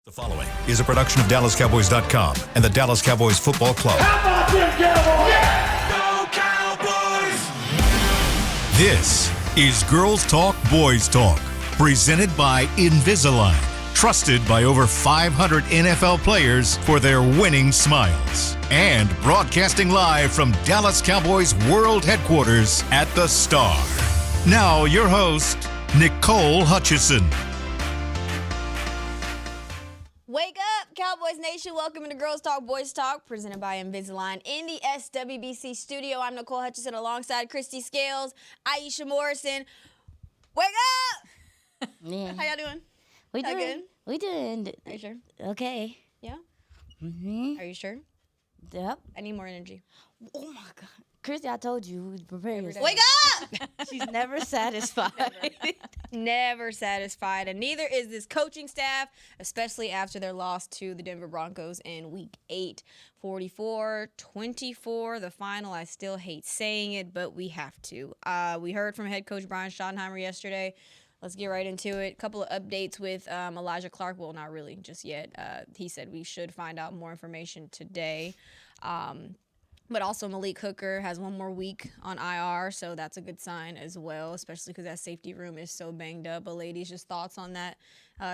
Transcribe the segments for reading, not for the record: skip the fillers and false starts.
The following is a production of DallasCowboys.com and the Dallas Cowboys Football Club. How about them Cowboys? Yeah! Go Cowboys! This is Girls Talk, Boys Talk, presented by Invisalign, trusted by over 500 NFL players for their winning smiles, and broadcasting live from Dallas Cowboys World Headquarters at the Star. Now, your host, Nicole Hutchison. Wake up, Cowboys Nation. Welcome to Girls Talk, Boys Talk, presented by Invisalign in the SWBC studio. I'm Nicole Hutchison alongside Christy Scales, Aisha Morrison. Wake up! Yeah. How y'all doing? We Y'all doing. good? We doing. Are you sure? Okay. Yeah? Mm-hmm. Are you sure? Yep. I need more energy. Oh my God, Christy, I told you, prepare yourself. Wake up! She's never satisfied. Never satisfied, and neither is this coaching staff, especially after their loss to the Denver Broncos in Week 8. 44-24, the final. I still hate saying it, but we have to. We heard from head coach Brian Schottenheimer yesterday. Let's get right into it. A couple of updates with Elijah Clark. Well, not really just yet. He said we should find out more information today. But also Malik Hooker has one more week on IR, so that's a good sign as well, especially because that safety room is so banged up. But ladies, just thoughts on that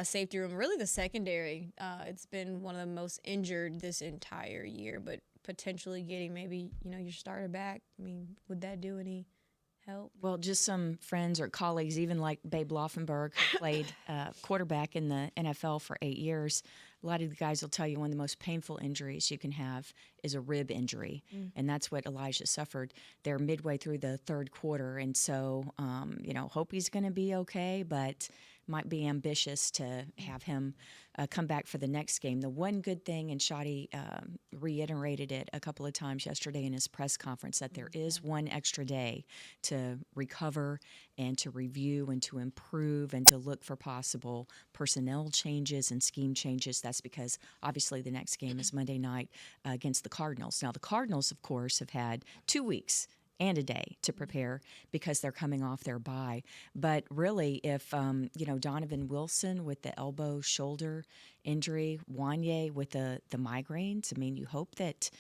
safety room. Really the secondary. It's been one of the most injured this entire year, but potentially getting maybe, your starter back. I mean, would that do any help? Well, just some friends or colleagues, even like Babe Laufenberg, who played quarterback in the NFL for 8 years. A lot of the guys will tell you one of the most painful injuries you can have is a rib injury, and that's what Elijah suffered. They're midway through the third quarter, and so, hope he's going to be okay, but might be ambitious to have him come back for the next game. The one good thing, and Shotty reiterated it a couple of times yesterday in his press conference, that there is one extra day to recover and to review and to improve and to look for possible personnel changes and scheme changes. That's because obviously the next game is Monday night against the Cardinals. Now, the Cardinals, of course, have had 2 weeks and a day to prepare because they're coming off their bye. But really, if, Donovan Wilson with the elbow shoulder injury, Wanye with the migraines, I mean, you hope that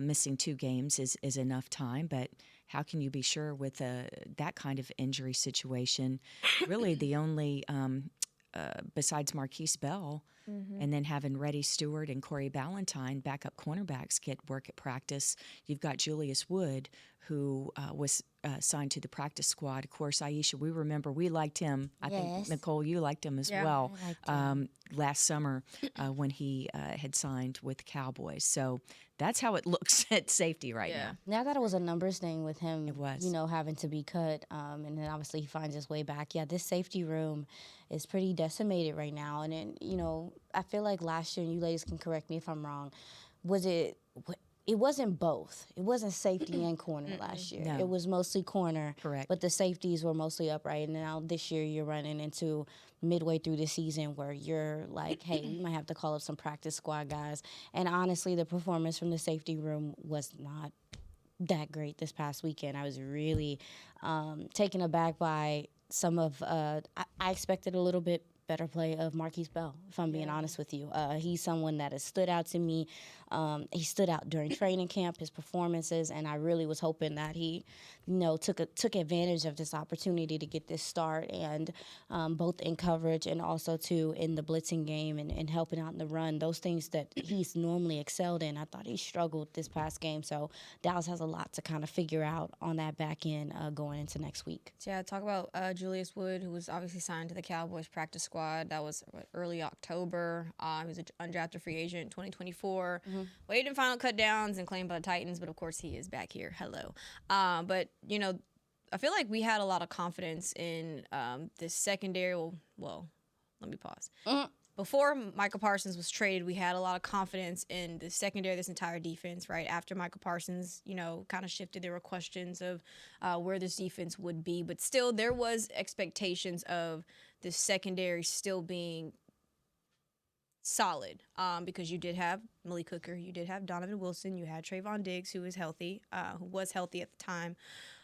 missing 2 games is enough time, but how can you be sure with that kind of injury situation? Really, the only, besides Marquise Bell, and then having Reddy Stewart and Corey Ballantyne, backup cornerbacks, get work at practice. You've got Julius Wood, who was signed to the practice squad. Of course, Aisha, we liked him. I think, Nicole, you liked him as well last summer when he had signed with the Cowboys. So that's how it looks at safety right now. Yeah, I thought it was a numbers thing with him. It was. Having to be cut, and then obviously he finds his way back. Yeah, this safety room is pretty decimated right now. And then, I feel like last year, and you ladies can correct me if I'm wrong, it wasn't both. It wasn't safety and corner last year. No. It was mostly corner. Correct. But the safeties were mostly upright. And now this year you're running into midway through the season where you're like, hey, we might have to call up some practice squad guys. And honestly, the performance from the safety room was not that great this past weekend. I was really taken aback by some of I expected a little bit better play of Marquise Bell, if I'm being honest with you. He's someone that has stood out to me. He stood out during training camp, his performances, and I really was hoping that he, took advantage of this opportunity to get this start, and both in coverage and also too in the blitzing game and helping out in the run. Those things that he's normally excelled in. I thought he struggled this past game, so Dallas has a lot to kind of figure out on that back end going into next week. Yeah, talk about Julius Wood, who was obviously signed to the Cowboys practice squad. That was early October. He was an undrafted free agent in 2024. Waived in final cut downs and claimed by the Titans, but of course he is back here. Hello. But, I feel like we had a lot of confidence in this secondary. Well, let me pause. Before Michael Parsons was traded, we had a lot of confidence in the secondary, this entire defense, right? After Michael Parsons, kind of shifted, there were questions of where this defense would be. But still, there was expectations of the secondary still being solid because you did have Malik Hooker, you did have Donovan Wilson, you had Trayvon Diggs, who was healthy at the time.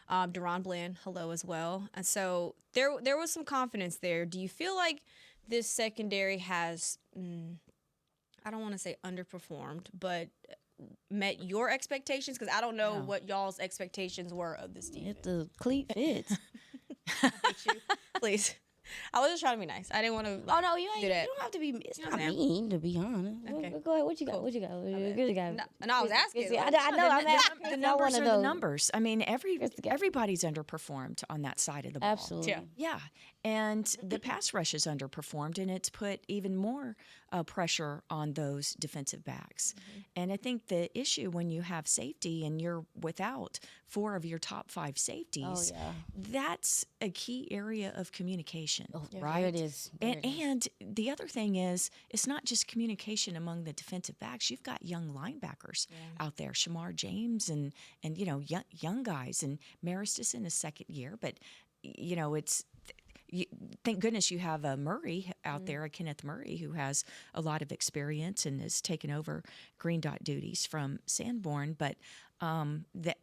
Deron Bland, hello as well. And so there was some confidence there. Do you feel like this secondary has I don't want to say underperformed, but met your expectations? Because I don't know what y'all's expectations were of this team. If the cleat fits. Please. I was just trying to be nice. I didn't want to. Oh no, you ain't. do You that. don't have to be. It's You know not what I'm mean, to be honest. Okay. Go ahead. What you got? Cool. What you got? What you got? No, I was asking. I know. I'm asking. The numbers are the numbers. I mean, everybody's underperformed on that side of the ball. Absolutely. Yeah. And the pass rush is underperformed, and it's put even more pressure on those defensive backs. And I think the issue when you have safety and you're without 4 of your top 5 safeties, that's a key area of communication, right? There it is. And the other thing is, it's not just communication among the defensive backs. You've got young linebackers out there, Shamar James and you know young guys, and Maristus in his second year. But you know, thank goodness you have a Murray out there, a Kenneth Murray, who has a lot of experience and has taken over green dot duties from Sanborn. But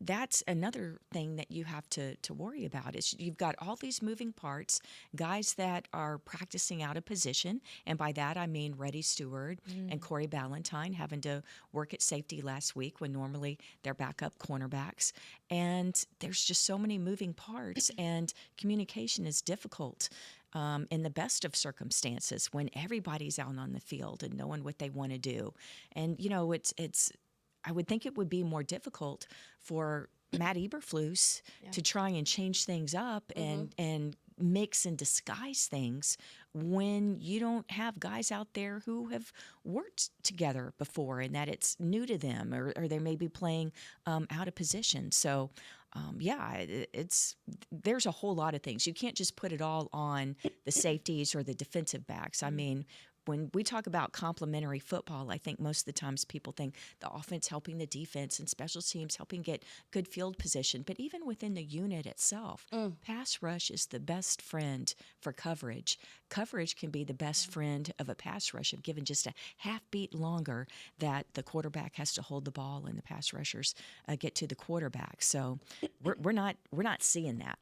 that's another thing that you have to worry about is you've got all these moving parts, guys that are practicing out of position. And by that, I mean Reddy Stewart and Corey Ballantyne having to work at safety last week when normally they're backup cornerbacks. And there's just so many moving parts, and communication is difficult. In the best of circumstances, when everybody's out on the field and knowing what they want to do. And, you know, it's I would think it would be more difficult for Matt Eberflus to try and change things up and mix and disguise things when you don't have guys out there who have worked together before and that it's new to them, or they may be playing out of position. So, there's a whole lot of things. You can't just put it all on the safeties or the defensive backs. I mean, when we talk about complementary football, I think most of the times people think the offense helping the defense and special teams helping get good field position. But even within the unit itself, pass rush is the best friend for coverage. Coverage can be the best friend of a pass rush if given just a half beat longer that the quarterback has to hold the ball and the pass rushers get to the quarterback. So we're not seeing that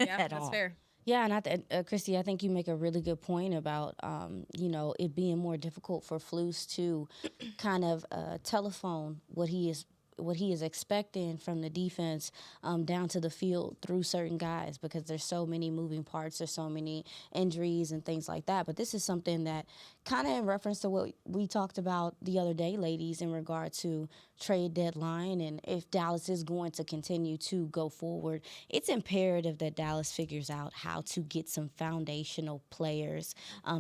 at all. That's fair. Yeah, and Christy, I think you make a really good point about, it being more difficult for Flus to kind of telephone what he is expecting from the defense down to the field through certain guys, because there's so many moving parts, there's so many injuries and things like that. But this is something that kind of in reference to what we talked about the other day, ladies, in regard to trade deadline, and if Dallas is going to continue to go forward, it's imperative that Dallas figures out how to get some foundational players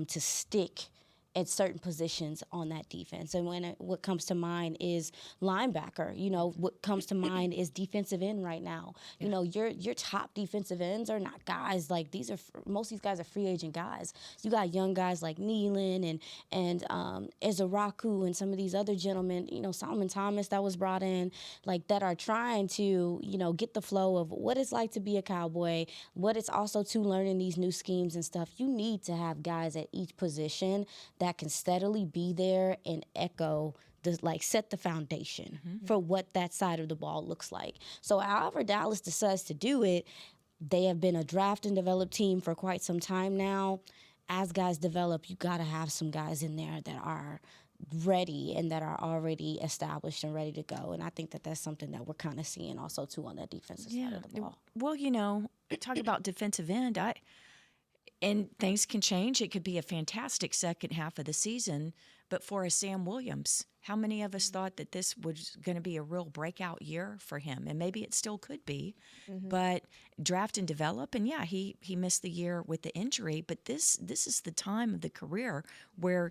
to stick at certain positions on that defense. And what comes to mind is linebacker. You know, what comes to mind is defensive end right now. Yeah. You know, your top defensive ends are not guys like most of these guys are free agent guys. You got young guys like Nealon and Ezaraku and some of these other gentlemen, you know, Solomon Thomas that was brought in, like that are trying to, you know, get the flow of what it's like to be a Cowboy, what it's also to learning these new schemes and stuff. You need to have guys at each position that can steadily be there and echo, set the foundation for what that side of the ball looks like. So however Dallas decides to do it, they have been a draft and develop team for quite some time now. As guys develop, you got to have some guys in there that are ready and that are already established and ready to go. And I think that that's something that we're kind of seeing also, too, on that defensive side of the ball. Well, you know, talk about defensive end, and things can change. It could be a fantastic second half of the season, but for a Sam Williams, how many of us thought that this was going to be a real breakout year for him? And maybe it still could be, but draft and develop. And yeah, he missed the year with the injury, but this is the time of the career where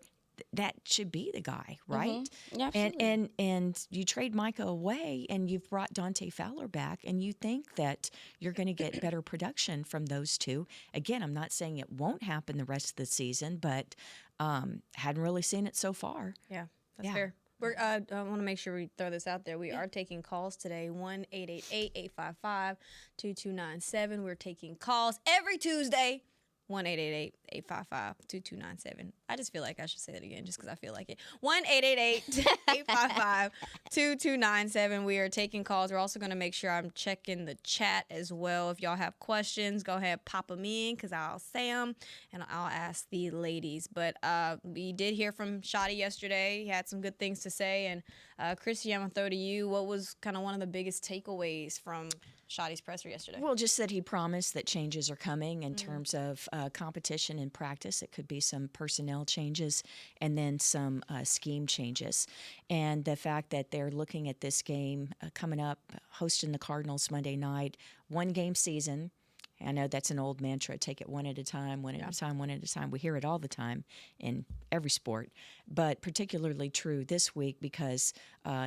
that should be the guy, right? Yeah, absolutely. And you trade Micah away, and you've brought Dante Fowler back, and you think that you're going to get better production from those two. Again, I'm not saying it won't happen the rest of the season, but hadn't really seen it so far. Yeah, that's fair. I want to make sure we throw this out there. We are taking calls today, 1-888-855-2297. We're taking calls every Tuesday. 1-888-855-2297. I just feel like I should say it again just because I feel like it. 1-888-855-2297. We are taking calls. We're also going to make sure I'm checking the chat as well. If y'all have questions, go ahead, pop them in because I'll say them and I'll ask the ladies. But we did hear from Shotty yesterday. He had some good things to say. And Christy, I'm going to throw to you. What was kind of one of the biggest takeaways from Shotty's presser yesterday? Well, just that he promised that changes are coming in terms of competition and practice. It could be some personnel changes and then some scheme changes. And the fact that they're looking at this game coming up, hosting the Cardinals Monday night, one-game season. I know that's an old mantra, take it one at a time, one at a time, one at a time. We hear it all the time in every sport, but particularly true this week because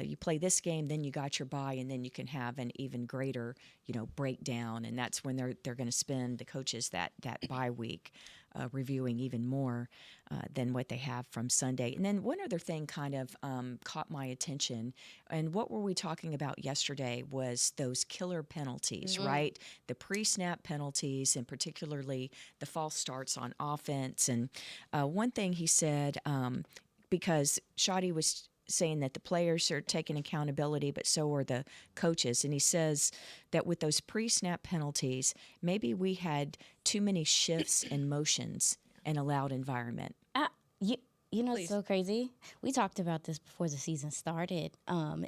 you play this game, then you got your bye, and then you can have an even greater, breakdown, and that's when they're going to spend, the coaches, that bye week reviewing even more than what they have from Sunday. And then one other thing kind of caught my attention, and what were we talking about yesterday was those killer penalties, right? The pre-snap penalties, and particularly the false starts on offense. And one thing he said, because Shotty was saying that the players are taking accountability, but so are the coaches. And he says that with those pre-snap penalties, maybe we had too many shifts and motions in a loud environment. You know, it's so crazy. We talked about this before the season started,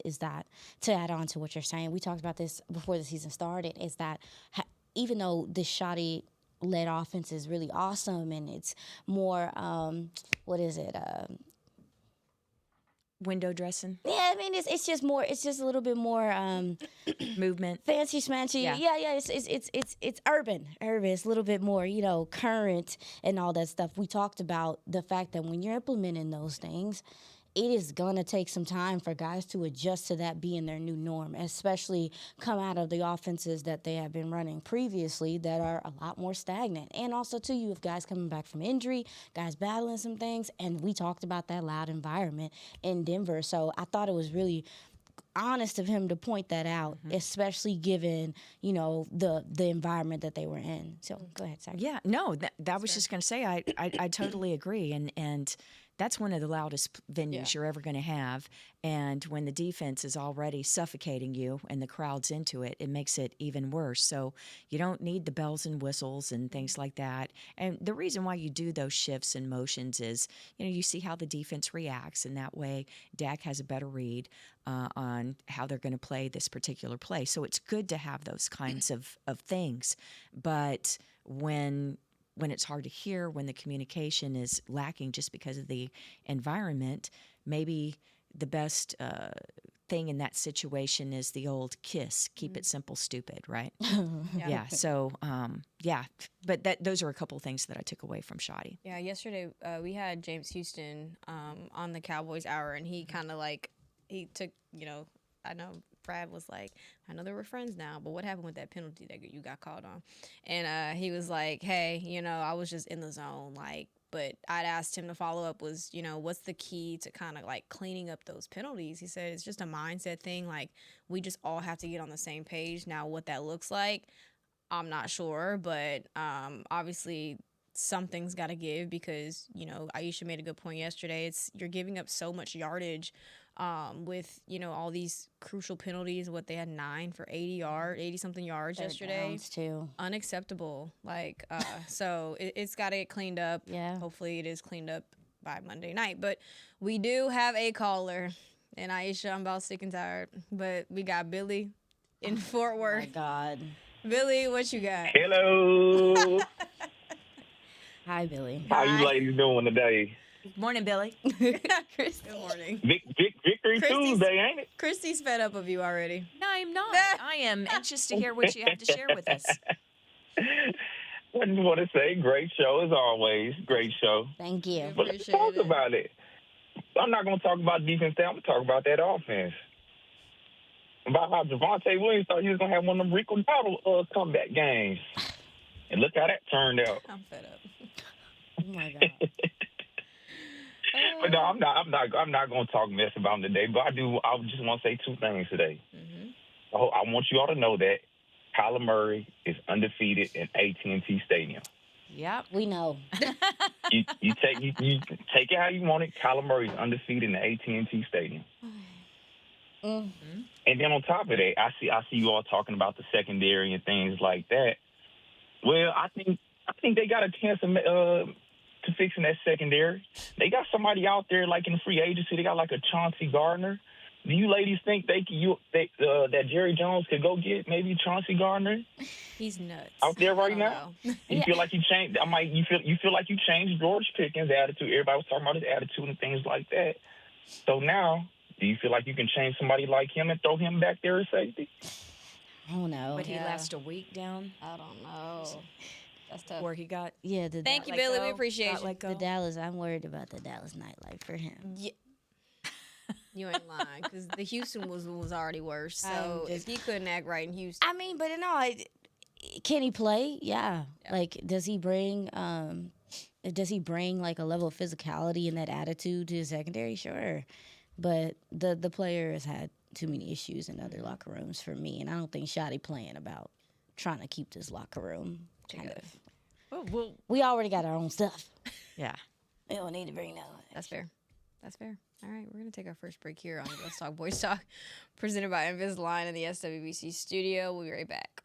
is that, to add on to what you're saying, we talked about this before the season started, is that even though this Shotty-led offense is really awesome and it's more, Window dressing? Yeah, I mean it's just a little bit more Movement. fancy schmancy. Yeah. It's urban. It's a little bit more, current and all that stuff. We talked about the fact that when you're implementing those things, it is gonna take some time for guys to adjust to that being their new norm, especially come out of the offenses that they have been running previously that are a lot more stagnant. And also, too, you have guys coming back from injury, guys battling some things, and we talked about that loud environment in Denver. So I thought it was really honest of him to point that out, especially given, the environment that they were in. So go ahead, Zach. Yeah, no, that was just going to say, I totally agree. And that's one of the loudest venues you're ever going to have. And when the defense is already suffocating you and the crowd's into it, it makes it even worse. So you don't need the bells and whistles and things like that. And the reason why you do those shifts and motions is, you see how the defense reacts, and that way Dak has a better read on how they're going to play this particular play. So it's good to have those kinds of things. But when it's hard to hear, when the communication is lacking just because of the environment, maybe the best thing in that situation is the old KISS, keep it simple, stupid, right? Yeah. So, but those are a couple of things that I took away from Shotty. Yeah, yesterday we had James Houston on the Cowboys Hour, and he kind of he took, I know Brad was like, I know they were friends now, but what happened with that penalty that you got called on? And he was like, hey, I was just in the zone, but I'd asked him to follow up was, what's the key to kind of cleaning up those penalties? He said it's just a mindset thing. We just all have to get on the same page. Now, what that looks like, I'm not sure, but obviously something's got to give because, Aisha made a good point yesterday. You're giving up so much yardage with, all these crucial penalties. What they had 9 for 80 something yards yesterday. Downs too. Unacceptable. So it's got to get cleaned up. Yeah. Hopefully it is cleaned up by Monday night. But we do have a caller, and Aisha, I'm about sick and tired. But we got Billy in Fort Worth. Oh my God. Billy, what you got? Hello. Hi, Billy. How you ladies doing today? Morning, Billy. Good morning. Victory Tuesday, ain't it? Christy's fed up of you already. No, I'm not. I am anxious to hear what you have to share with us. I just want to say, great show as always. Great show. Thank you. But let's talk about it. I'm not going to talk about defense today. I'm going to talk about that offense. About how Javonte Williams thought he was going to have one of them Rico Dowdle comeback games. And look how that turned out. I'm fed up. Oh, my God. But no, I'm not going to talk mess about him today. But I just want to say 2 things today. Mm-hmm. I want you all to know that Kyler Murray is undefeated in AT&T Stadium. Yep. We know. You take it how you want it. Kyler Murray's undefeated in the AT&T Stadium. And then on top of that, I see you all talking about the secondary and things like that. Well, I think they got a chance to fixing that secondary. They got somebody out there like in free agency. They got like a Chauncey Gardner. Do you ladies think that Jerry Jones could go get maybe Chauncey Gardner? He's nuts out there right now. You feel like you changed. You feel like you changed George Pickens' attitude. Everybody was talking about his attitude and things like that. So now, do you feel like you can change somebody like him and throw him back there as safety? I don't know. Would he last a week down? I don't know. That's tough. Where he got? Yeah. Thank you, Billy. We appreciate you. The Dallas. I'm worried about the Dallas nightlife for him. Yeah. You ain't lying, because the Houston was already worse. So if he couldn't act right in Houston, I mean, but can he play? Yeah. Like, does he bring like a level of physicality and that attitude to his secondary? Sure, but the player has had too many issues in other locker rooms for me, and I don't think Shotty playing about trying to keep this locker room kind of. Well, we already got our own stuff. Yeah. We don't need to bring no. That's fair. That's fair. All right, we're going to take our first break here on Let's Talk Boys Talk, presented by Invisalign in the SWBC studio. We'll be right back.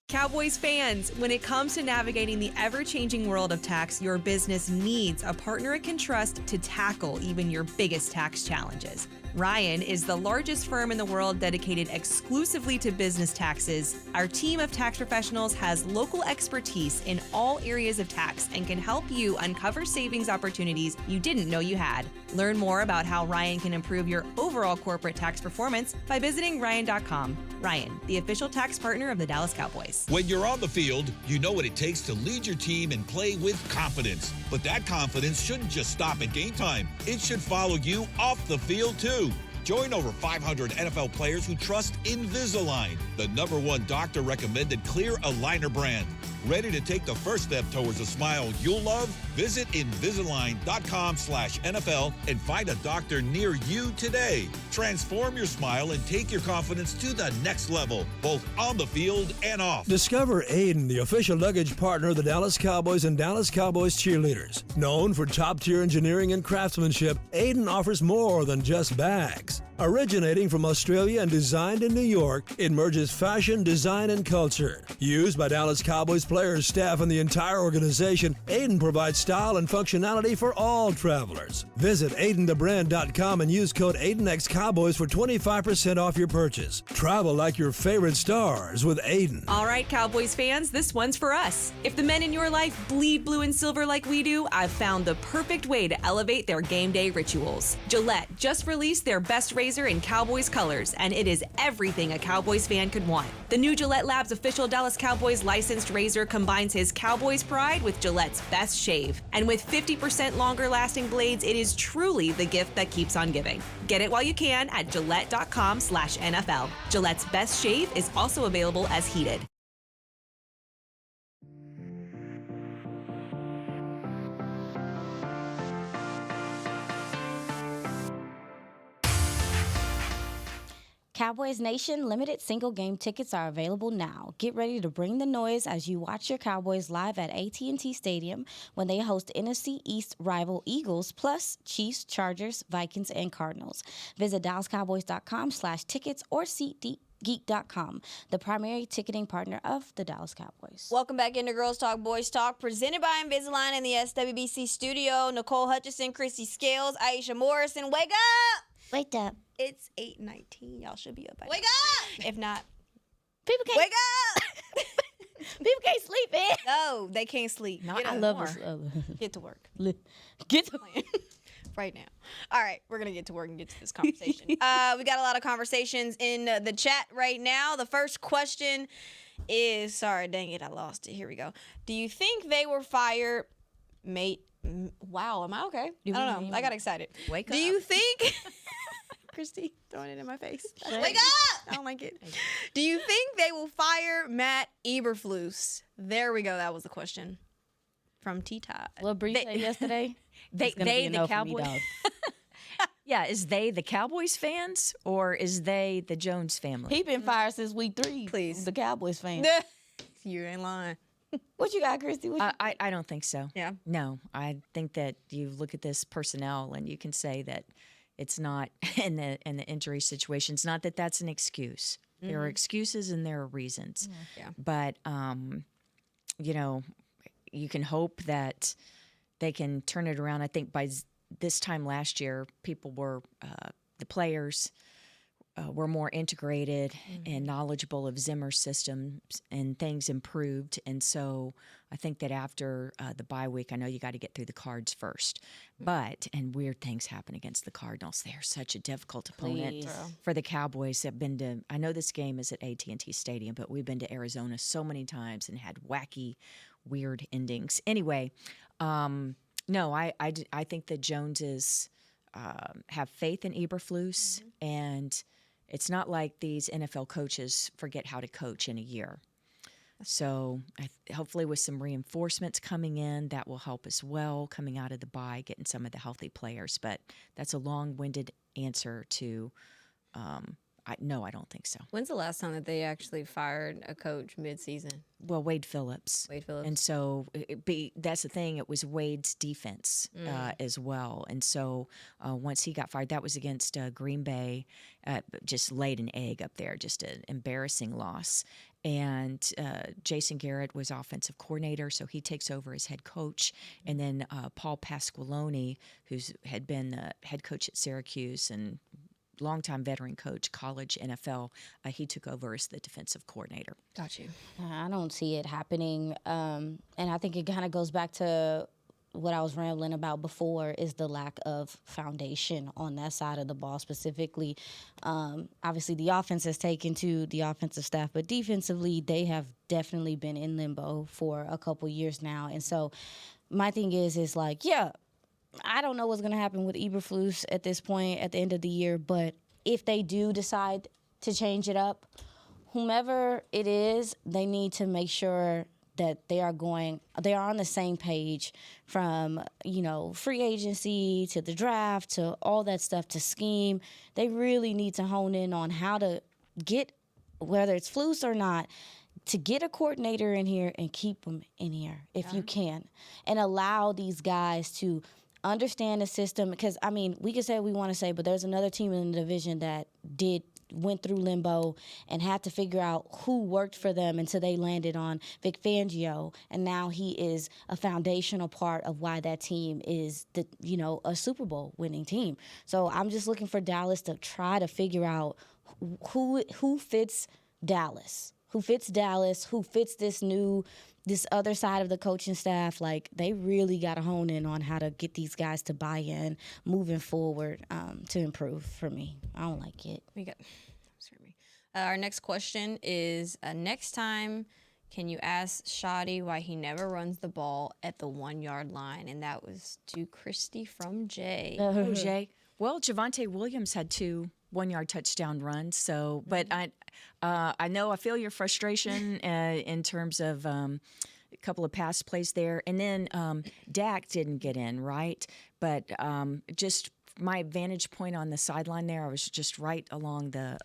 Cowboys fans, when it comes to navigating the ever-changing world of tax, your business needs a partner it can trust to tackle even your biggest tax challenges. Ryan is the largest firm in the world dedicated exclusively to business taxes. Our team of tax professionals has local expertise in all areas of tax and can help you uncover savings opportunities you didn't know you had. Learn more about how Ryan can improve your overall corporate tax performance by visiting Ryan.com. Ryan, the official tax partner of the Dallas Cowboys. When you're on the field, you know what it takes to lead your team and play with confidence. But that confidence shouldn't just stop at game time. It should follow you off the field, too. Join over 500 NFL players who trust Invisalign, the #1 doctor-recommended clear aligner brand. Ready to take the first step towards a smile you'll love? Visit Invisalign.com/NFL and find a doctor near you today. Transform your smile and take your confidence to the next level, both on the field and off. Discover Aiden, the official luggage partner of the Dallas Cowboys and Dallas Cowboys cheerleaders. Known for top-tier engineering and craftsmanship, Aiden offers more than just bags. Originating from Australia and designed in New York, it merges fashion, design, and culture. Used by Dallas Cowboys players, staff, and the entire organization, Aiden provides style and functionality for all travelers. Visit AidenTheBrand.com and use code AidenXCowboys for 25% off your purchase. Travel like your favorite stars with Aiden. All right, Cowboys fans, this one's for us. If the men in your life bleed blue and silver like we do, I've found the perfect way to elevate their game day rituals. Gillette just released their best razor in Cowboys colors, and it is everything a Cowboys fan could want. The new Gillette Labs official Dallas Cowboys licensed razor combines his Cowboys pride with Gillette's best shave. And with 50% longer lasting blades, it is truly the gift that keeps on giving. Get it while you can at Gillette.com/NFL. Gillette's best shave is also available as heated. Cowboys Nation limited single game tickets are available now. Get ready to bring the noise as you watch your Cowboys live at AT&T Stadium when they host NFC East rival Eagles, plus Chiefs, Chargers, Vikings, and Cardinals. Visit DallasCowboys.com/tickets or SeatGeek.com, the primary ticketing partner of the Dallas Cowboys. Welcome back into Girls Talk, Boys Talk, presented by Invisalign in the SWBC studio. Nicole Hutchison, Christy Scales, Aisha Morrison. Wake up! Wake up. It's 8:19. Y'all should be up by Wake now. up! If not, People can't wake up! People can't sleep, man. No, they can't sleep. Not Get up. love anymore. this. Get to work Get to right now. All right, we're going to get to work and get to this conversation. We got a lot of conversations in the chat right now. The first question is, sorry, dang it, I lost it. Here we go. Do you think they were fired, mate? Wow, am I okay? I don't know. I got excited. Wake Do up. you think... Christy throwing it in my face. Wake up! I don't like it. Do you think they will fire Matt Eberflus? There we go. That was the question from T-Todd. What Bree said yesterday? They It's gonna be a the no for me, Cowboys. dog. Yeah, is they the Cowboys fans or is they the Jones family? He been fired since week 3. Please. The Cowboys fan. You ain't lying. What you got, Christy? I don't think so. Yeah. No, I think that you look at this personnel and you can say that it's not in the injury situations. Not that that's an excuse. There are excuses and there are reasons. Yeah. But you know, you can hope that they can turn it around. I think by this time last year, people were the players were more integrated and knowledgeable of Zimmer's systems, and things improved. And so I think that after the bye week, I know you got to get through the Cards first, and weird things happen against the Cardinals. They are such a difficult opponent for the Cowboys. Have been to, I know this game is at AT&T Stadium, but we've been to Arizona so many times and had wacky, weird endings. Anyway, no, I think that Joneses have faith in Eberflus, and it's not like these NFL coaches forget how to coach in a year. So hopefully with some reinforcements coming in, that will help as well, coming out of the bye, getting some of the healthy players. But that's a long-winded answer to no, I don't think so. When's the last time that they actually fired a coach mid-season? Well, Wade Phillips. And so that's the thing. It was Wade's defense as well. And so once he got fired, that was against Green Bay, just laid an egg up there, just an embarrassing loss. And Jason Garrett was offensive coordinator, so he takes over as head coach. And then Paul Pasqualoni, had been the head coach at Syracuse and longtime veteran coach, college, NFL, he took over as the defensive coordinator. Got you. I don't see it happening. And I think it kind of goes back to what I was rambling about before, is the lack of foundation on that side of the ball specifically. Obviously, the offense has taken to the offensive staff, but defensively, they have definitely been in limbo for a couple years now. And so my thing is like, yeah, I don't know what's going to happen with Eberflus at this point at the end of the year, but if they do decide to change it up, whomever it is, they need to make sure that they are on the same page from, free agency to the draft to all that stuff to scheme. They really need to hone in on how to get, whether it's Flus or not, to get a coordinator in here and keep them in here if you can, and allow these guys to understand the system. Because, we can say what we want to say, but there's another team in the division that went through limbo and had to figure out who worked for them until they landed on Vic Fangio, and now he is a foundational part of why that team is a Super Bowl winning team. So I'm just looking for Dallas to try to figure out who fits Dallas, who fits this other side of the coaching staff. Like, they really got to hone in on how to get these guys to buy in moving forward to improve for me. I don't like it. Our next question is, next time, can you ask Shoddy why he never runs the ball at the 1-yard line? And that was to Christy from Jay. Oh, Jay. Well, Javonte Williams had 2 1-yard touchdown runs. So, but I know I feel your frustration in terms of a couple of pass plays there, and then Dak didn't get in right. But just my vantage point on the sideline there, I was just right along the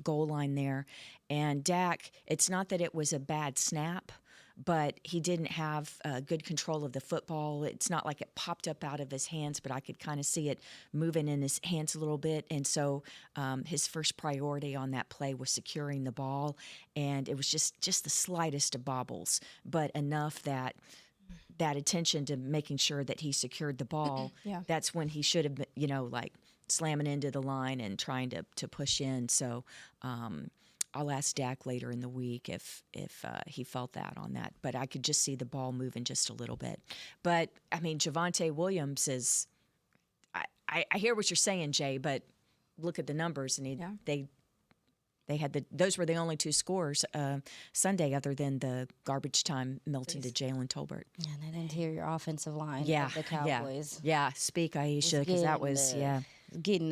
goal line there, and Dak. It's not that it was a bad snap, but he didn't have good control of the football. It's not like it popped up out of his hands, but I could kind of see it moving in his hands a little bit. And so his first priority on that play was securing the ball, and it was just the slightest of bobbles, but enough that attention to making sure that he secured the ball, that's when he should have been, like slamming into the line and trying to push in. So I'll ask Dak later in the week if he felt that on that. But I could just see the ball moving just a little bit. But, Javonte Williams is I hear what you're saying, Jay, but look at the numbers. And they had those were the only 2 scores Sunday, other than the garbage time melting to Jalen Tolbert. Yeah, and that interior offensive line of the Cowboys. Yeah. Speak, Aisha, because that was, getting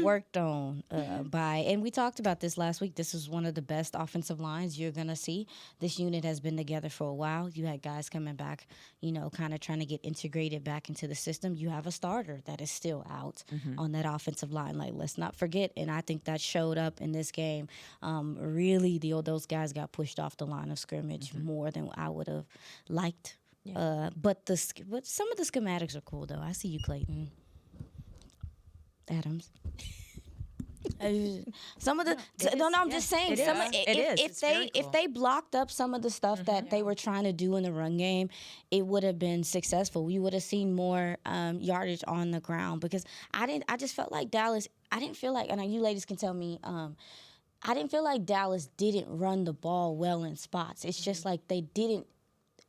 worked on by, and we talked about this last week. This is one of the best offensive lines you're going to see. This unit has been together for a while. You had guys coming back, kind of trying to get integrated back into the system. You have a starter that is still out on that offensive line. Like, let's not forget, and I think that showed up in this game. Really, those guys got pushed off the line of scrimmage more than I would have liked. Yeah. But some of the schematics are cool, though. I see you, Clayton Adams. Some of the I'm just saying. If they blocked up some of the stuff that they were trying to do in the run game, it would have been successful. We would have seen more yardage on the ground because I just felt like Dallas. I didn't feel like, and you ladies can tell me. I didn't feel like Dallas didn't run the ball well in spots. It's just like they didn't.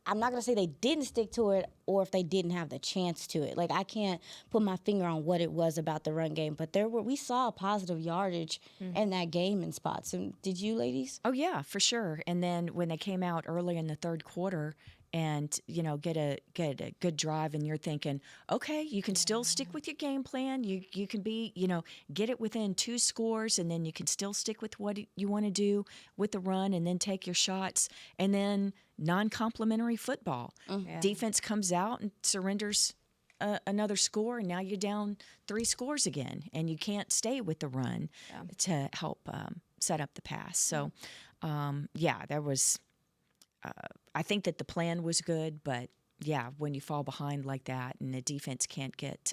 I'm not going to say they didn't stick to it or if they didn't have the chance to it. Like, I can't put my finger on what it was about the run game, but we saw positive yardage in that game in spots. And did you, ladies? Oh, yeah, for sure. And then when they came out early in the third quarter and, get a good drive, and you're thinking, okay, you can still stick with your game plan. You can be, get it within 2 scores, and then you can still stick with what you want to do with the run and then take your shots. And then non-complimentary football. Defense comes out and surrenders another score, and now you're down 3 scores again, and you can't stay with the run to help set up the pass. So, there was I think that the plan was good, but, when you fall behind like that and the defense can't get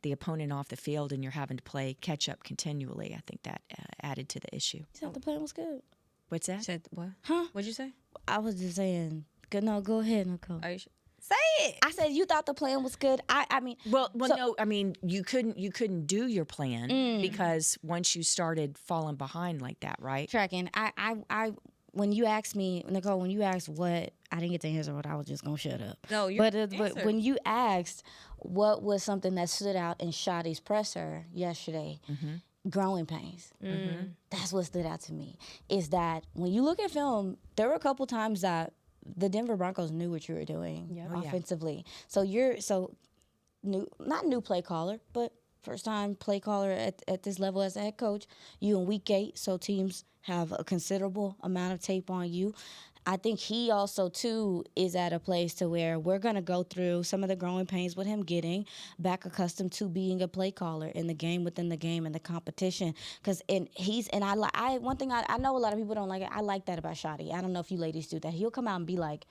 the opponent off the field and you're having to play catch-up continually, I think that added to the issue. You thought the plan was good? What's that? You said what? Huh? What'd you say? I was just saying. No, go ahead, Nicole. Are you sure? Say it. I said you thought the plan was good. I mean, no. I mean, you couldn't do your plan because once you started falling behind like that, right? Tracking. I when you asked me, Nicole, when you asked what, I didn't get the answer. What I was just gonna shut up. No, but when you asked what was something that stood out in Shotty's presser yesterday. Growing pains. That's what stood out to me. Is that when you look at film, there were a couple times that the Denver Broncos knew what you were doing offensively. So you're not new play caller, but first time play caller at this level as a head coach. You in week 8, so teams have a considerable amount of tape on you. I think he also, too, is at a place to where we're going to go through some of the growing pains with him getting back accustomed to being a play caller in the game, within the game, and the competition. One thing I know a lot of people don't like it. I like that about Shotty. I don't know if you ladies do that. He'll come out and be like,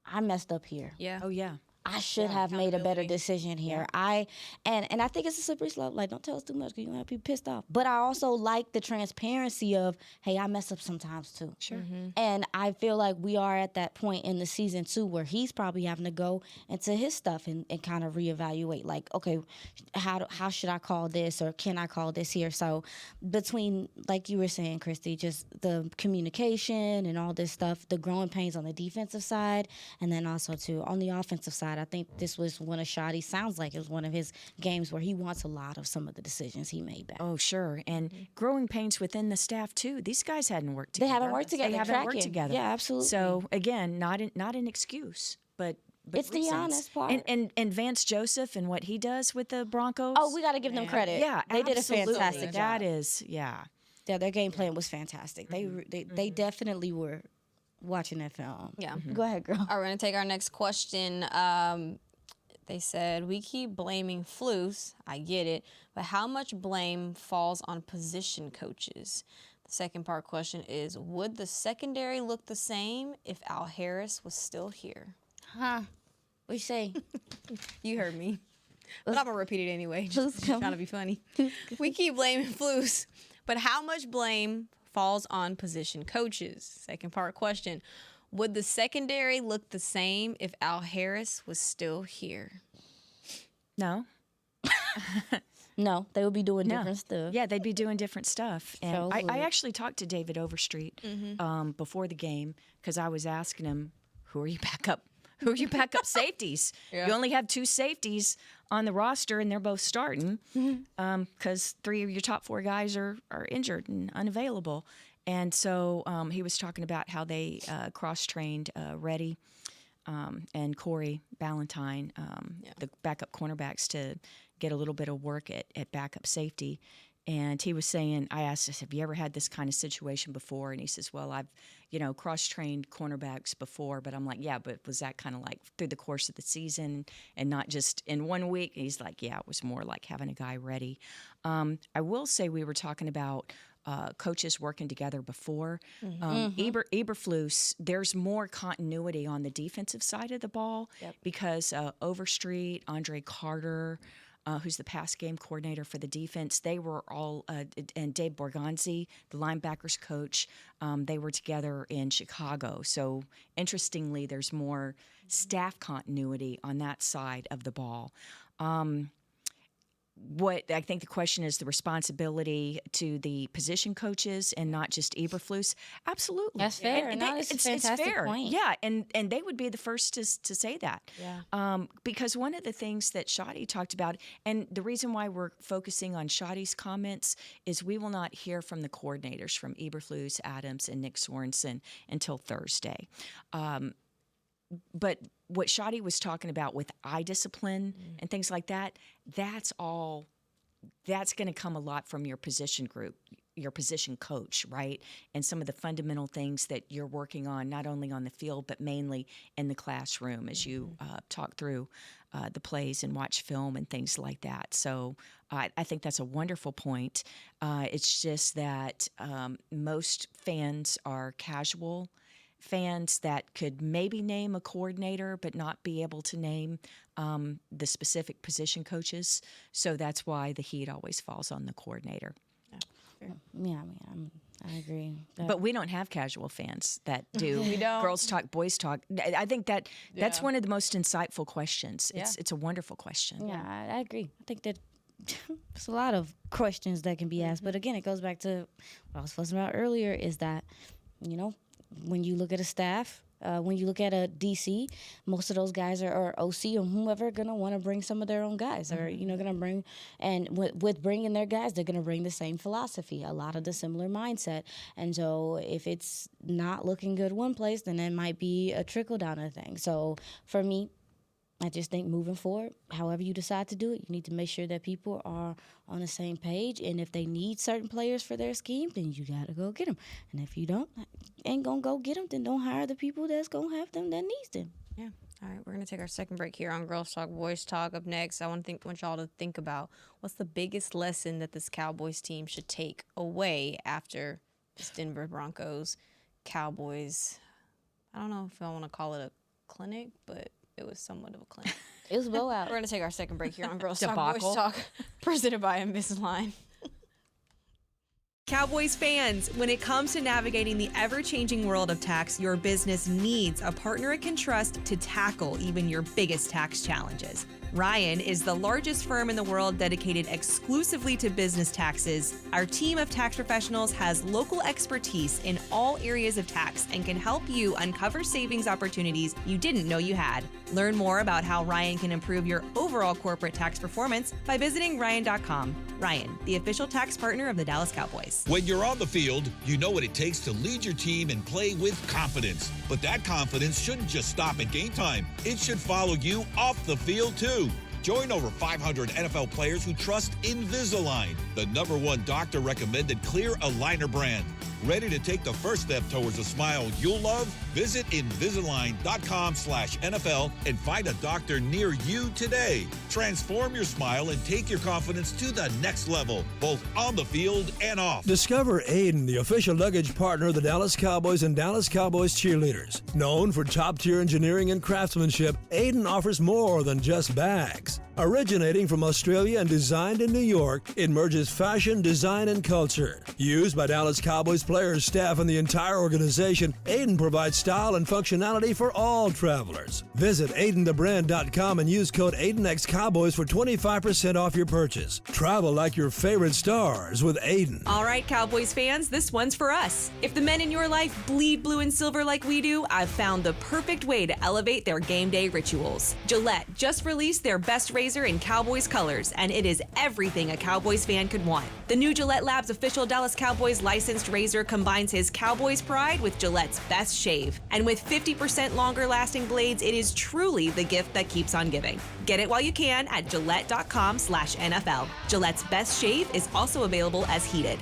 I messed up here. Yeah. Oh, yeah. I should have made a better decision here. Yeah. And I think it's a slippery slope. Like, don't tell us too much because you're going to have people pissed off. But I also like the transparency of, hey, I mess up sometimes too. Sure. And I feel like we are at that point in the season too where he's probably having to go into his stuff and kind of reevaluate. Like, okay, how should I call this, or can I call this here? So between, like you were saying, Christy, just the communication and all this stuff, the growing pains on the defensive side, and then also too on the offensive side. I think this was one of Shotty. Sounds like it was one of his games where he wants a lot of some of the decisions he made back. Oh, sure. And growing pains within the staff, too. These guys hadn't worked together. They haven't worked together. They haven't worked together. Yeah, absolutely. So, again, not an excuse, but it's reasons. The honest part. And Vance Joseph and what he does with the Broncos. Oh, we got to give them credit. Yeah, they did a fantastic job. That is, yeah. Yeah, their game plan was fantastic. They definitely were watching that film. Yeah. Go ahead, girl. All right, we're going to take our next question. They said, we keep blaming Flus. I get it. But how much blame falls on position coaches? The second part question is, would the secondary look the same if Al Harris was still here? Huh? What you say? You heard me. But I'm going to repeat it anyway, just trying to be funny. We keep blaming Flus, but how much blame falls on position coaches? Second part question. Would the secondary look the same if Al Harris was still here? No. No, they would be doing different stuff. Yeah, they'd be doing different stuff. And I actually talked to David Overstreet before the game because I was asking him, who are your backup safeties? Yeah. You only have 2 safeties on the roster, and they're both starting because 3 of your top 4 guys are injured and unavailable. And so he was talking about how they cross-trained Reddy and Corey Ballantyne, the backup cornerbacks, to get a little bit of work at backup safety. And he was saying, I asked, have you ever had this kind of situation before? And he says, well, I've, cross-trained cornerbacks before. But I'm like, yeah, but was that kind of like through the course of the season and not just in 1 week? And he's like, yeah, it was more like having a guy ready. I will say we were talking about coaches working together before. Eberflus, there's more continuity on the defensive side of the ball because Overstreet, Andre Carter, who's the pass game coordinator for the defense, they were all, and Dave Borgonzi, the linebackers coach, they were together in Chicago. So interestingly, there's more staff continuity on that side of the ball. What I think the question is the responsibility to the position coaches and not just Eberflus. Absolutely, that's fair. It's a fantastic point. Yeah, and they would be the first to say that. Yeah. Because one of the things that Shadi talked about, and the reason why we're focusing on Shadi's comments is we will not hear from the coordinators from Eberflus, Adams, and Nick Sorensen until Thursday. But what Shadi was talking about with eye discipline and things like that, that's going to come a lot from your position group, your position coach, right? And some of the fundamental things that you're working on, not only on the field, but mainly in the classroom as you talk through the plays and watch film and things like that. So I think that's a wonderful point. It's just that most fans are casual fans that could maybe name a coordinator but not be able to name the specific position coaches. So that's why the heat always falls on the coordinator. Yeah, I agree. But we don't have casual fans that do We don't. girls talk, boys talk. I think that's one of the most insightful questions. It's a wonderful question. Yeah, I agree. I think that there's a lot of questions that can be asked. But again, it goes back to what I was fussing about earlier, is that, when you look at a staff, when you look at a DC, most of those guys are OC or whomever going to want to bring some of their own guys, or going to bring, and with bringing their guys, they're going to bring the same philosophy, a lot of the similar mindset. And so if it's not looking good one place, then it might be a trickle down of thing. So for me, I just think moving forward, however you decide to do it, you need to make sure that people are on the same page. And if they need certain players for their scheme, then you got to go get them. And if you ain't going to go get them, then don't hire the people that's going to have them that needs them. Yeah. All right, we're going to take our second break here on Girls Talk, Boys Talk. Up next, I want y'all to think about what's the biggest lesson that this Cowboys team should take away after this Denver Broncos Cowboys. I don't know if I want to call it a clinic, but it was somewhat of a clinic. It was a blowout. We're going to take our second break here on Girls Talk, Debacle. Boys Talk, presented by Invisalign. Cowboys fans, when it comes to navigating the ever-changing world of tax, your business needs a partner it can trust to tackle even your biggest tax challenges. Ryan is the largest firm in the world dedicated exclusively to business taxes. Our team of tax professionals has local expertise in all areas of tax and can help you uncover savings opportunities you didn't know you had. Learn more about how Ryan can improve your overall corporate tax performance by visiting Ryan.com. Ryan, the official tax partner of the Dallas Cowboys. When you're on the field, you know what it takes to lead your team and play with confidence. But that confidence shouldn't just stop at game time. It should follow you off the field, too. Join over 500 NFL players who trust Invisalign, the #1 doctor-recommended clear aligner brand. Ready to take the first step towards a smile you'll love? Visit Invisalign.com/NFL and find a doctor near you today. Transform your smile and take your confidence to the next level, both on the field and off. Discover Aiden, the official luggage partner of the Dallas Cowboys and Dallas Cowboys cheerleaders. Known for top-tier engineering and craftsmanship, Aiden offers more than just bags. Originating from Australia and designed in New York, it merges fashion, design, and culture. Used by Dallas Cowboys players, staff, and the entire organization, Aiden provides style and functionality for all travelers. Visit AidenTheBrand.com and use code AidenXCowboys for 25% off your purchase. Travel like your favorite stars with Aiden. All right, Cowboys fans, this one's for us. If the men in your life bleed blue and silver like we do, I've found the perfect way to elevate their game day rituals. Gillette just released their best best razor in Cowboys colors, and it is everything a Cowboys fan could want. The new Gillette Labs official Dallas Cowboys licensed razor combines his Cowboys pride with Gillette's best shave. And with 50% longer lasting blades, it is truly the gift that keeps on giving. Get it while you can at Gillette.com/NFL. Gillette's best shave is also available as heated.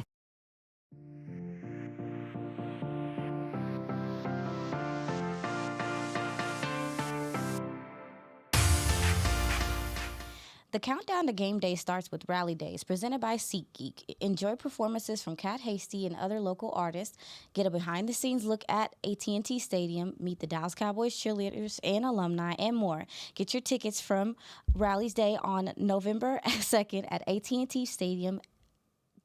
The countdown to game day starts with Rally Days, presented by SeatGeek. Enjoy performances from Cat Hasty and other local artists. Get a behind-the-scenes look at AT&T Stadium, meet the Dallas Cowboys cheerleaders and alumni, and more. Get your tickets from Rally's Day on November 2nd at AT&T Stadium.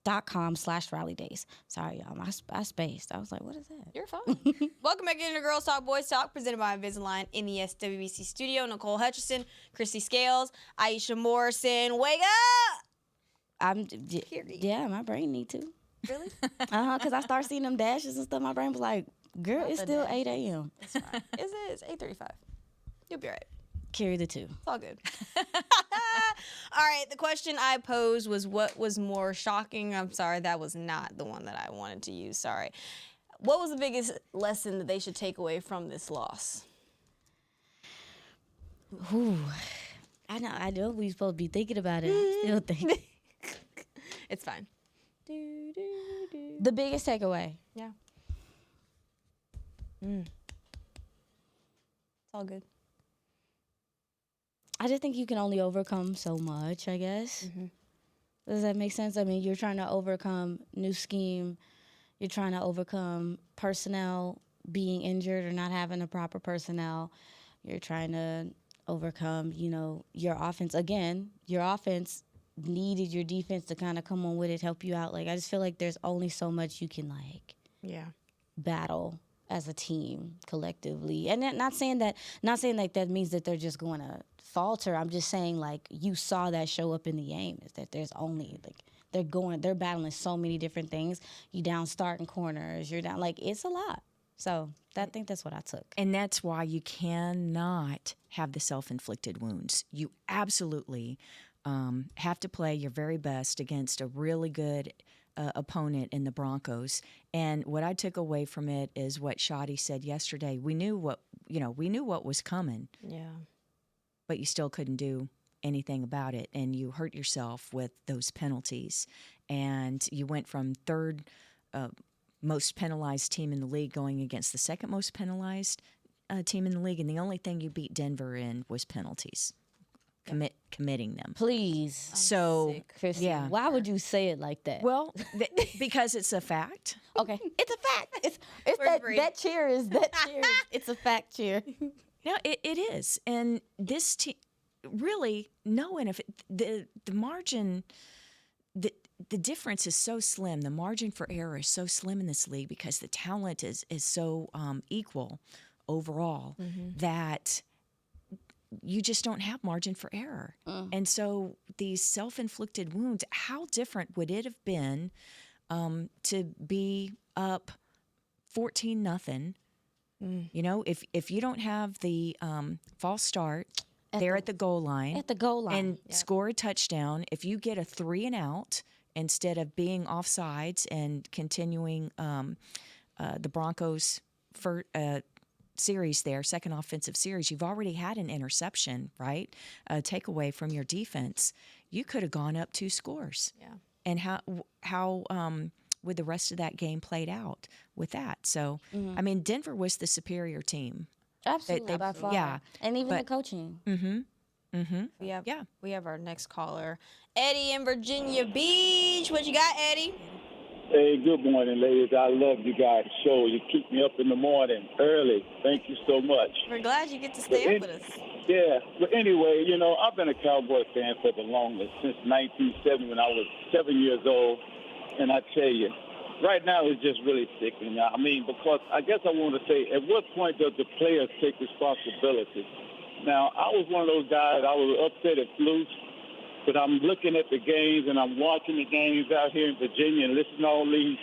.com/Rally Days. Sorry, y'all. I spaced. I was like, what is that? You're fine. Welcome back into Girls Talk, Boys Talk, presented by Invisalign in the SWBC studio. Nicole Hutchison, Christy Scales, Aisha Morrison. Wake up! Yeah, my brain need to. Really? Because I start seeing them dashes and stuff. My brain was like, girl, it's still 8 a.m. It's fine. It's 8:35. You'll be all right. Carry the two. It's all good. All right, the question I posed was, what was more shocking? I'm sorry, that was not the one that I wanted to use. Sorry. What was the biggest lesson that they should take away from this loss? Ooh, I know we supposed to be thinking about it. I'm still thinking. It's fine. The biggest takeaway. Yeah. It's all good. I just think you can only overcome so much, I guess. Mm-hmm. Does that make sense? I mean, you're trying to overcome new scheme. You're trying to overcome personnel being injured or not having the proper personnel. You're trying to overcome, your offense. Again, your offense needed your defense to kind of come on with it, help you out. Like, I just feel like there's only so much you can, battle as a team collectively. And not saying that means that they're just going to falter. I'm just saying, you saw that show up in the game, is that there's only, they're battling so many different things. You down starting corners, you're down, it's a lot. So I think that's what I took. And that's why you cannot have the self-inflicted wounds. You absolutely have to play your very best against a really good opponent in the Broncos. And what I took away from it is what Shadi said yesterday. We knew what was coming. Yeah. But you still couldn't do anything about it, and you hurt yourself with those penalties. And you went from third most penalized team in the league going against the second most penalized team in the league, and the only thing you beat Denver in was penalties. Committing them. Please. Christy, yeah. Why would you say it like that? Well, because it's a fact. Okay. It's a fact. It's that cheer is it's a fact cheer. No, it is. And this team, really, knowing if the margin, the difference is so slim. The margin for error is so slim in this league because the talent is so equal overall that you just don't have margin for error. And so these self-inflicted wounds, how different would it have been to be up 14-0? If you don't have the false start at the goal line. And score a touchdown, if you get a 3 and out instead of being offsides and continuing the Broncos for series there, second offensive series, you've already had an interception, right? A takeaway from your defense. You could have gone up 2 scores. Yeah. And how would the rest of that game played out with that? So, I mean, Denver was the superior team. Absolutely, by far. Yeah. And even the coaching. We have our next caller, Eddie in Virginia Beach. What you got, Eddie? Hey, good morning, ladies. I love you guys' show. You keep me up in the morning early. Thank you so much. We're glad you get to stay up with us. Yeah, but anyway, I've been a Cowboy fan for the longest, since 1970 when I was 7 years old. And I tell you, right now it's just really sickening. I mean, because I guess I want to say, at what point does the players take responsibility? Now, I was one of those guys, I was upset at Flus, but I'm looking at the games and I'm watching the games out here in Virginia and listening to all these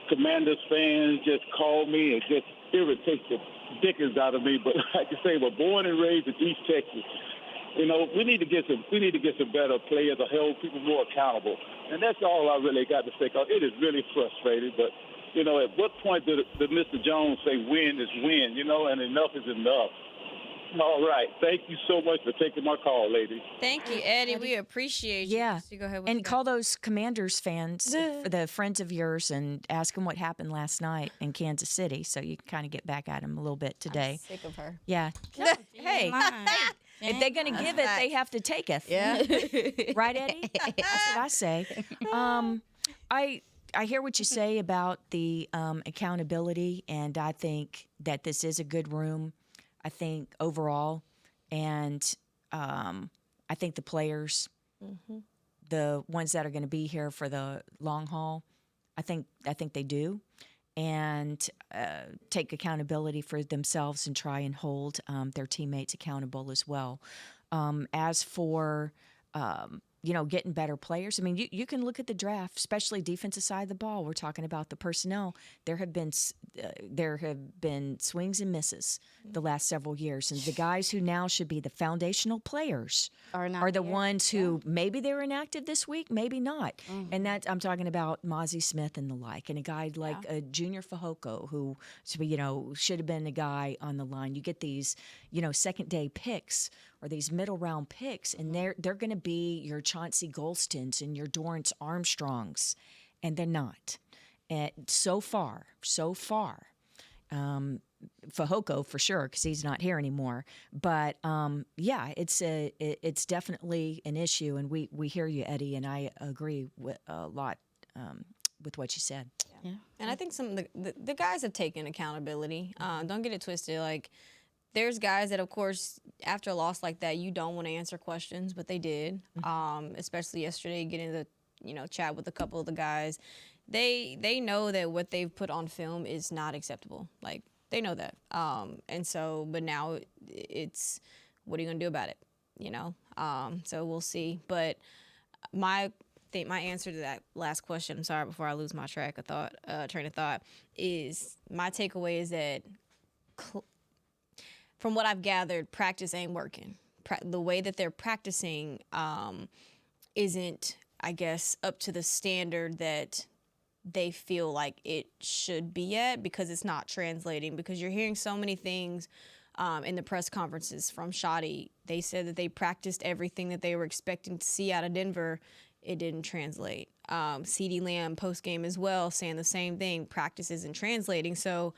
Commanders fans just call me. It just irritates the dickens out of me. But like I say, we're born and raised in East Texas. We need to get some better players to hold people more accountable. And that's all I really got to say. 'Cause it is really frustrating. But at what point did Mr. Jones say win is win? And enough is enough. All right. Thank you so much for taking my call, ladies. Thank you, Eddie. We appreciate you. Yeah. So go ahead. And call those Commanders fans, the friends of yours, and ask them what happened last night in Kansas City, so you can kind of get back at them a little bit today. I'm sick of her. Yeah. Hey, if they're going to give it, they have to take it. Yeah. Right, Eddie? That's what I say. I hear what you say about the accountability, and I think that this is a good room. I think overall, and I think the players, the ones that are going to be here for the long haul, I think they do, and take accountability for themselves and try and hold their teammates accountable as well. As for getting better players. I mean, you can look at the draft, especially defensive side of the ball. We're talking about the personnel. There have been swings and misses the last several years, and the guys who now should be the foundational players are the ones who maybe they're inactive this week, maybe not. And that I'm talking about Mozzie Smith and the like, and a guy like Junior Fajoko who should have been a guy on the line. You get these second day picks or these middle round picks, and they're going to be your Chauncey Golstons and your Dorrance Armstrongs, and they're not. And so far, Fajoko for sure, because he's not here anymore. But it's definitely an issue, and we hear you, Eddie, and I agree with a lot with what you said. Yeah. And I think some of the guys have taken accountability. Don't get it twisted. Like, there's guys that, of course, after a loss like that, you don't want to answer questions, but they did. Especially yesterday, getting to chat with a couple of the guys. They know that what they've put on film is not acceptable. Like, they know that. And so, but now it's, what are you gonna do about it? So we'll see. But my answer to that last question, I'm sorry, before I lose my train of thought, is my takeaway is that. From what I've gathered, practice ain't working. The way that they're practicing isn't, I guess, up to the standard that they feel like it should be at, because it's not translating. Because you're hearing so many things in the press conferences from Shoddy. They said that they practiced everything that they were expecting to see out of Denver. It didn't translate. CeeDee Lamb post-game as well, saying the same thing. Practice isn't translating. So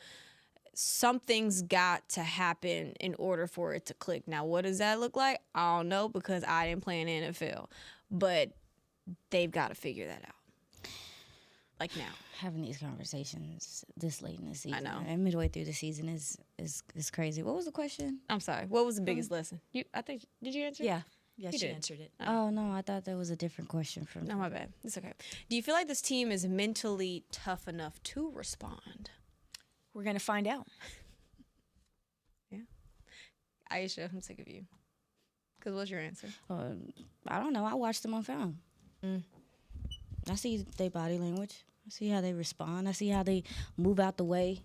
something's got to happen in order for it to click. Now, what does that look like? I don't know, because I didn't play in the NFL. But they've got to figure that out. Like now. Having these conversations this late in the season. I know. And midway through the season is crazy. What was the question? I'm sorry. What was the biggest lesson? Did you answer? Yeah. Yeah, You she did. answered it. Oh, no, I thought that was a different question from No, my bad. It's okay. Do you feel like this team is mentally tough enough to respond? We're going to find out. Yeah. Aisha, I'm sick of you. Because what's your answer? I don't know. I watched them on film. I see their body language. I see how they respond. I see how they move out the way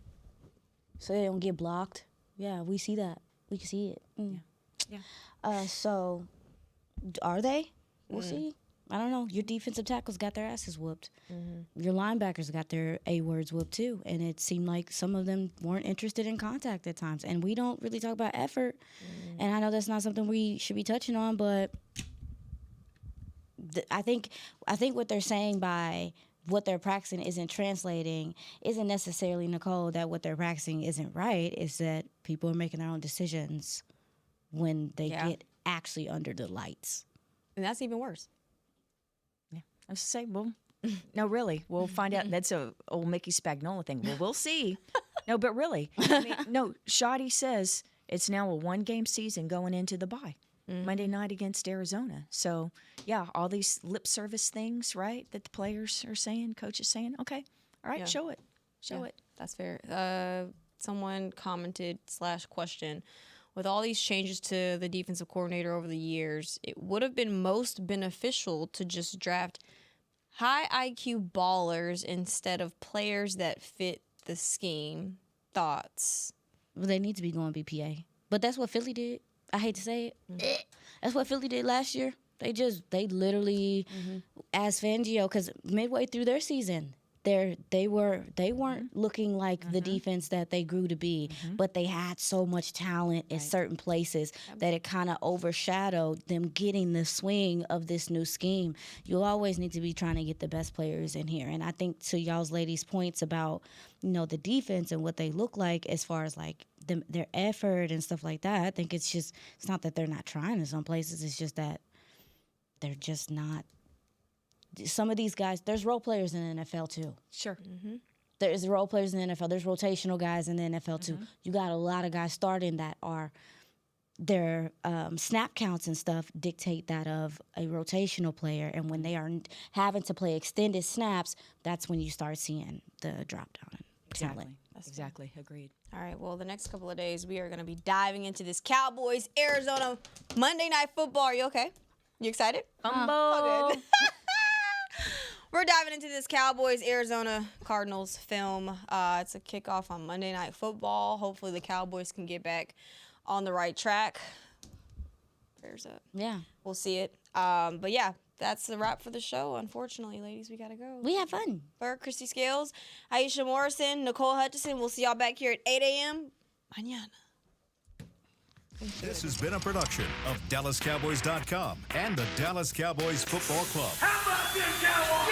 so they don't get blocked. Yeah, we see that. We can see it. Yeah. So, are they? We'll see. I don't know. Your defensive tackles got their asses whooped. Your linebackers got their A-words whooped too. And it seemed like some of them weren't interested in contact at times. And we don't really talk about effort. And I know that's not something we should be touching on, but I think what they're saying by what they're practicing isn't translating isn't necessarily, Nicole, that what they're practicing isn't right. It's that people are making their own decisions when they get actually under the lights. And that's even worse. I was say, well, no, really, we'll find out. That's a old Mickey Spagnola thing. Well, we'll see. No, but really, I mean, no. Shoddy says it's now a one-game season going into the bye. Monday night against Arizona. So, yeah, all these lip service things, right, that the players are saying, coach is saying, okay, all right, show it. Show it. That's fair. Someone commented / questioned, with all these changes to the defensive coordinator over the years, it would have been most beneficial to just draft high IQ ballers instead of players that fit the scheme. Thoughts? Well, they need to be going BPA. But that's what Philly did. I hate to say it. That's what Philly did last year. They literally, as Fangio, because midway through their season, they weren't looking like the defense that they grew to be, but they had so much talent in certain places that it kind of overshadowed them getting the swing of this new scheme. You'll always need to be trying to get the best players in here, and I think to y'all's ladies' points about the defense and what they look like as far as like their effort and stuff like that. I think it's not that they're not trying in some places. It's just that they're just not. Some of these guys, there's role players in the NFL too. Sure. There's role players in the NFL. There's rotational guys in the NFL too. You got a lot of guys starting that are their snap counts and stuff dictate that of a rotational player. And when they are having to play extended snaps, that's when you start seeing the drop down in talent. Exactly. Agreed. All right, well, the next couple of days, we are going to be diving into this Cowboys, Arizona, Monday Night Football. Are you okay? You excited? Bumbo. Good. We're diving into this Cowboys, Arizona Cardinals film. It's a kickoff on Monday Night Football. Hopefully the Cowboys can get back on the right track. Prayers up. Yeah. We'll see it. But, yeah, that's the wrap for the show. Unfortunately, ladies, we got to go. We had fun. For Christy Scales, Aisha Morrison, Nicole Hutchison. We'll see y'all back here at 8 a.m. Mañana. This has been a production of DallasCowboys.com and the Dallas Cowboys Football Club. How about this, Cowboys?